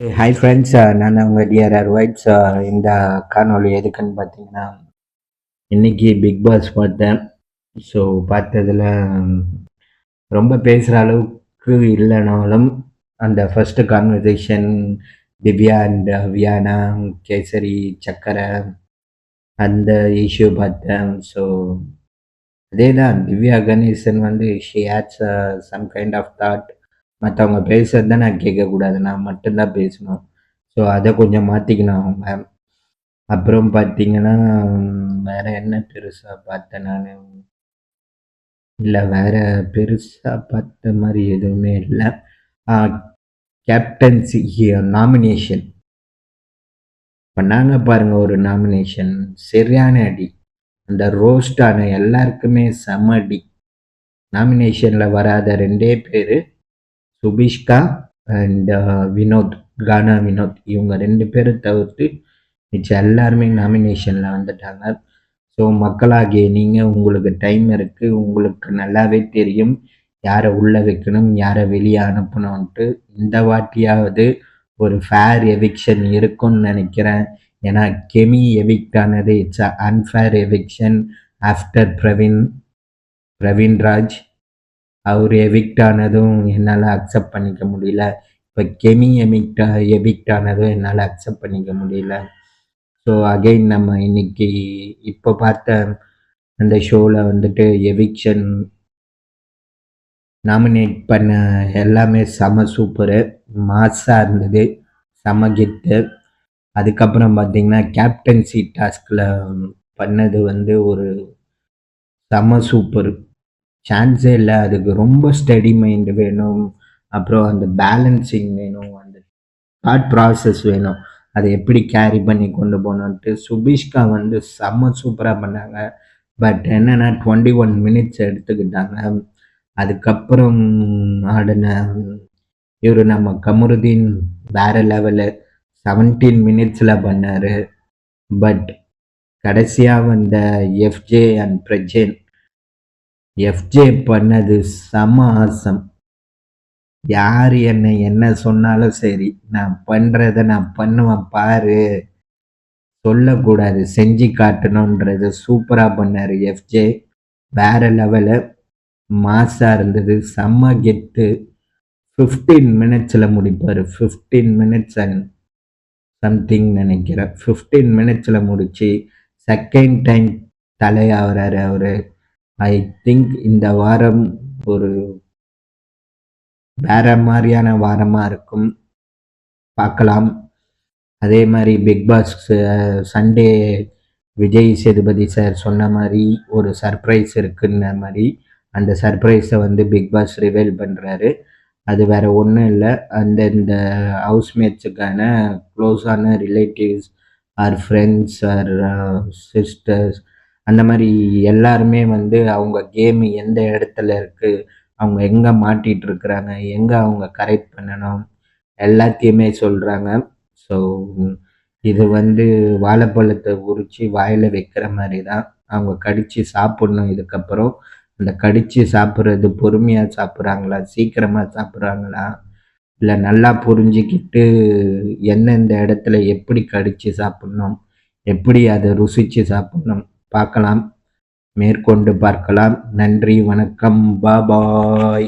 Hi friends, நான் உங்கள் TR அர்வைட்ஸ். இந்த காணொளி எதுக்குன்னு பார்த்தீங்கன்னா, இன்னைக்கு பிக் பாஸ் பார்த்தேன். ஸோ பார்த்ததுல ரொம்ப பேசுகிற அளவுக்கு இல்லைனாலும், அந்த first conversation Divya and Viana, kesari, சக்கரை அந்த இஷ்யூ பார்த்தேன். ஸோ அதே தான், திவ்யா கணேசன் வந்து she hates some kind of thought. மற்றவங்க பேசுறது தான் நான் கேட்கக்கூடாது, நான் மட்டும்தான் பேசணும். ஸோ அதை கொஞ்சம் மாற்றிக்கணும் அவங்க. அப்புறம் பார்த்தீங்கன்னா, வேற என்ன பெருசா பார்த்தேன் நானு? இல்ல, வேற பெருசா பார்த்த மாரி எதுவுமே இல்ல. ஆ கேப்டன்சி நாமினேஷன் பண்ணாங்க பாருங்க, ஒரு நாமினேஷன் சரியான அடி. அந்த ரோஸ்ட் ஆன எல்லாருக்குமே செம அடி. நாமினேஷன்ல வராத 2 பேரு, சுபிஷ்கா அண்ட் வினோத், கானா வினோத். இவங்க 2 பேரை தவிர்த்து மிச்சம் எல்லாருமே நாமினேஷன்ல வந்துட்டாங்க. ஸோ மக்களாகிய நீங்கள், உங்களுக்கு டைம் இருக்குது, உங்களுக்கு நல்லாவே தெரியும் யாரை உள்ளே வைக்கணும், யாரை வெளியே அனுப்பணும்ன்ட்டு. இந்த வாட்டியாவது ஒரு ஃபேர் எவிக்ஷன் இருக்கும்னு நினைக்கிறேன். ஏன்னா கெமி எவிக்ட் ஆனது it's unfair eviction after Praveenraj. அவர் எவிக்ட் ஆனதும் என்னால் அக்செப்ட் பண்ணிக்க முடியல. இப்போ கெமி எவிக்ட் ஆனதும் என்னால் அக்செப்ட் பண்ணிக்க முடியல. ஸோ அகெயின் நம்ம இன்னைக்கு இப்போ பார்த்த அந்த ஷோவில் வந்துட்டு எவிக்ஷன் நாமினேட் பண்ண எல்லாமே செம சூப்பரு, மாஸாக இருந்தது, செம கெத்து. அதுக்கப்புறம் பார்த்தீங்கன்னா கேப்டன்சி டாஸ்கில் பண்ணது வந்து ஒரு செம சூப்பர். சான்ஸே இல்லை. அதுக்கு ரொம்ப ஸ்டடி மைண்டு வேணும், அப்புறம் அந்த பேலன்சிங் வேணும், அந்த தாட் ப்ராசஸ் வேணும், அதை எப்படி கேரி பண்ணி கொண்டு போகணுன்ட்டு. சுபிஷ்கா வந்து செம்ம சூப்பராக பண்ணாங்க. பட் என்னென்னா 21 மினிட்ஸ் எடுத்துக்கிட்டாங்க. அதுக்கப்புறம் ஆடின இவர் நம்ம கமருதீன் வேற லெவலு, 17 மினிட்ஸில் பண்ணார். பட் கடைசியாக வந்த எஃப்ஜே அண்ட் பிரஜேன், எஃப்ஜே பண்ணது செம ஆசம். யார் என்ன சொன்னாலும் சரி, நான் பண்ணுறத நான் பண்ணுவேன் பாரு, சொல்லக்கூடாது, செஞ்சு காட்டணுன்றது சூப்பராக பண்ணார் எஃப்ஜே. வேற லெவலு, மாஸாக இருந்தது, செம்ம கெத்து. 15 மினிட்ஸில் முடிப்பார். 15 மினிட்ஸ் அண்ட் சம்திங் நினைக்கிறேன். 15 மினிட்ஸில் முடிச்சு செகண்ட் டைம் தலையாகிறாரு அவர். ஐ திங்க் இந்த வாரம் ஒரு வேற மாதிரியான வாரமாக இருக்கும், பார்க்கலாம். அதே மாதிரி Bigg Boss Sunday Vijay Sethupathi sir சொன்ன மாதிரி ஒரு சர்ப்ரைஸ் இருக்குன்ன மாதிரி அந்த சர்ப்ரைஸை வந்து பிக் பாஸ் ரிவீல் பண்ணுறாரு. அது வேற ஒன்றும் இல்லை, அந்தந்த ஹவுஸ்மேட்ஸுக்கான க்ளோஸான relatives or friends or sisters, அந்த மாதிரி எல்லாருமே வந்து அவங்க கேம் எந்த இடத்துல இருக்குது, அவங்க எங்கே மாட்டிகிட்டு இருக்கிறாங்க, எங்கே அவங்க கரெக்ட் பண்ணணும், எல்லாத்தையுமே சொல்கிறாங்க. ஸோ இது வந்து வாழைப்பழத்தை உரித்து வாயில் வைக்கிற மாதிரி தான். அவங்க கடித்து சாப்பிட்ணும். இதுக்கப்புறம் அந்த கடித்து சாப்பிட்றது பொறுமையாக சாப்பிட்றாங்களா, சீக்கிரமாக சாப்பிட்றாங்களா, இல்லை நல்லா புரிஞ்சுக்கிட்டு எந்தெந்த இடத்துல எப்படி கடித்து சாப்பிட்ணும், எப்படி அதை ருசித்து சாப்பிட்ணும் பார்க்கலாம், மேற்கொண்டு பார்க்கலாம். நன்றி, வணக்கம், பாபாய்.